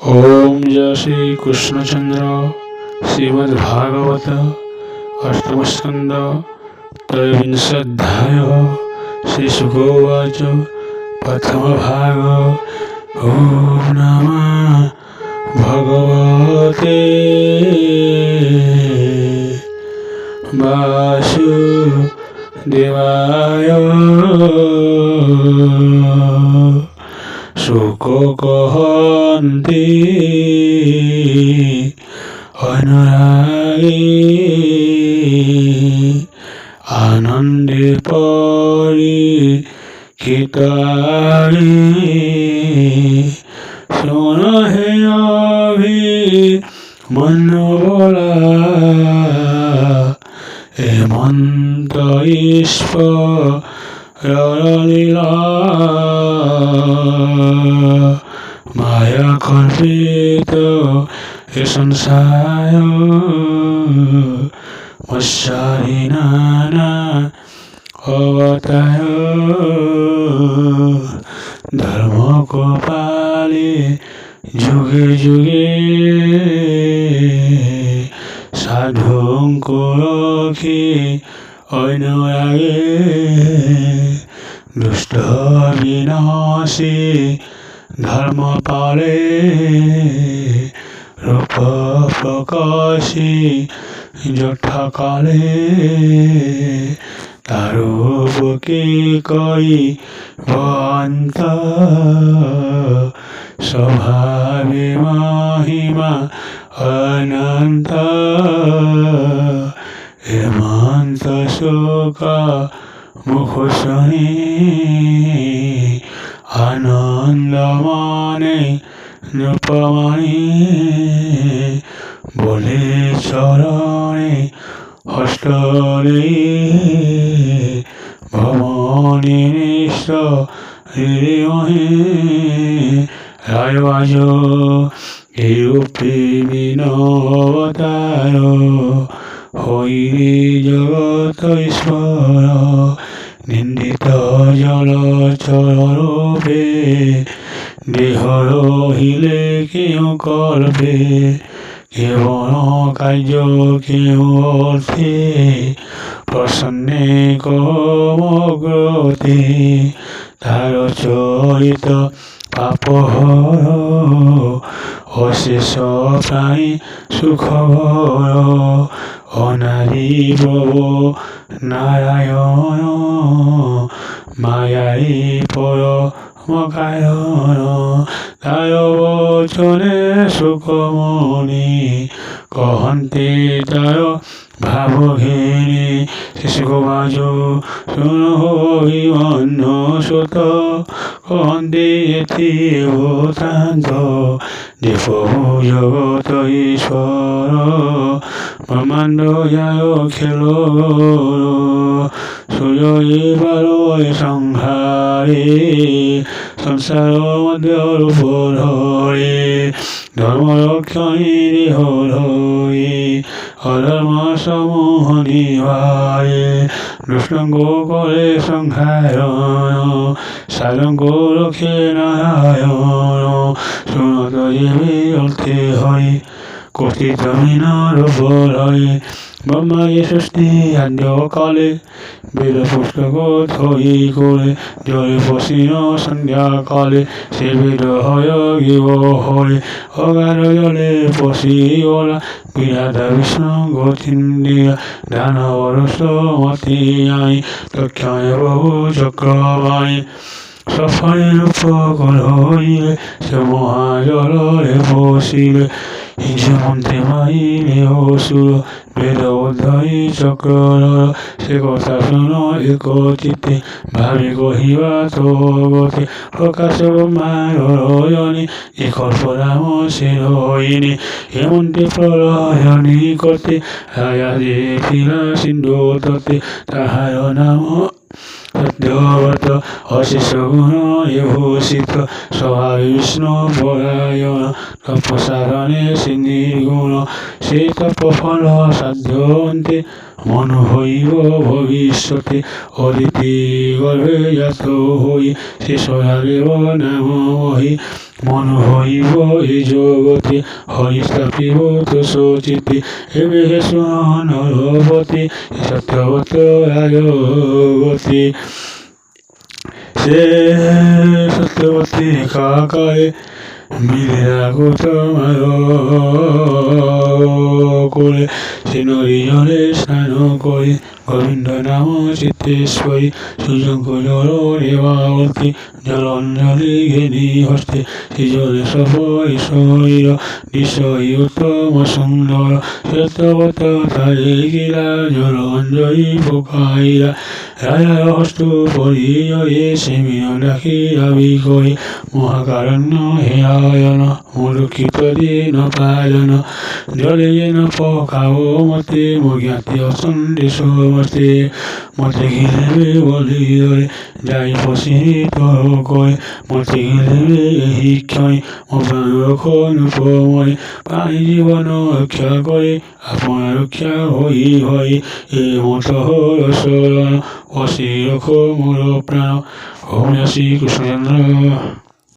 ओम जय श्री कृष्णचंद्र श्रीमद्भागवत अष्टम स्कंद त्रयोविंशाध्याय श्री सुखोवाच प्रथम भाग। ओम नमः भगवते वासुदेवाय सुको कहन्ति अनुरागी आनन्दे परिकितानि सुन हे अभिमन्युबला हेमन्त ईश्वरलीला माया कल्पित संसार मत्स्यादीनाना अवतार धर्म को पाले जुगे जुगे साधुओं को रखे अनुरागे दुष्ट विनाशी धर्म पाले रूप प्रकाशी जठा काले तारूप की कोई भवंत स्वभावे महिमा अनंत हेमंत शोका मुख सुनी आनंद माने नृपमणि बोले चरणे हस्तले भवानी निष्ठ हृदय रायवाज एरूपे विनवतार हईरे जगत ईश्वर निंदित जलचर रूपे देह रहिले क्यों कल्पे केवल कार्य क्यों अर्थे प्रसन्ने कमग्रते तार चरित पापहर अशेष प्राणी सुखभर अनादि प्रभु नारायण मायारी परमकारण तार वचने सुखमणि कहन्ते तार भावघेनी शिशुवाजो सुन अभिमन्यु सुत कहन्ते एति भूतान्त जे प्रभु जगत ईश्वर ब्रह्माण्ड जाय खेलो सूर्य बारो संहारे संसार मध्य रूप धरे धर्म रक्षणी देह धरे अधर्म समूह निवारे दुष्टंगो करे संहारण साधंगो रखे नारायण सुनत जीवे अर्थे हरि कथित मीनार बलये ब्रह्मा सृष्टि आद्य काले वेद पुस्तक थई करे जले पशिन सन्ध्या काले से वेद हय गिव हरे अगार जले पशिगला विधाता विष्णु गतिन्दिया दानवरस मति आई तक्षय बहु चक्रवाणी सफाई रूप कलये से महाजले पशिले हिंसमंत्रे माइले असुर वेद उद्धरी चक्रर से कथा शुन एक चित्ते भावी कहिबा तो गते प्रकाश ब्रह्मार रजनी ए कल्पराम से रहिनी हेमन्ते प्रलय निकटे राजा जे थिला सिन्धु तटे ताहार नाम সত্যবত অশেষ গুণ ভূষিত স্বভাবে বিষ্ণু পরায়ণ তপসাধনে সে নির্গুণ সে তপফল সাধ্যন্তে মন হইব ভবিষ্যতে অদিতি গর্ভে জাত হই সে সদাদেব নাম মহি মন হইব এই জগতে হরি স্থাপিব তো শচিতে এবে হে শুন নরপতি সত্যবত রাজগতি সে সত্যবতী কাকারে মিলে রাখো তোমার করে সে নদী জলে স্নান করে গোবিন্দ নাম চিত্তেশ্বরী সূর্যঙ্ক জল রেবাবতী জলঞ্জলি ঘেনি হস্তে সে জলে সফল শরীর নিশ্চয়ই উত্তম সুন্দর সত্যবত তারে গিলা জলঞ্জলি পোকাইলা রাজার হস্ত পরিজয়ে সে মিন ডাকিয়া বিকয়ে মহাকারণ্য হে আয়ন মুলুকিত দিন পালন জলে যেন পকাও মতে মজ্ঞাতি অসন্দেশ মতে মতে ঘিলিবে বলি ধরে যাই প্রসিত করে মতে ঘিলিবে এই ক্ষয় মো প্রাণ রক্ষণ উপময় প্রাণী জীবন রক্ষা করে আপন রক্ষা হই হয় এ মত হল শরণ অসি রক্ষ মোর প্রাণ ওম শ্রী কৃষ্ণচন্দ্র।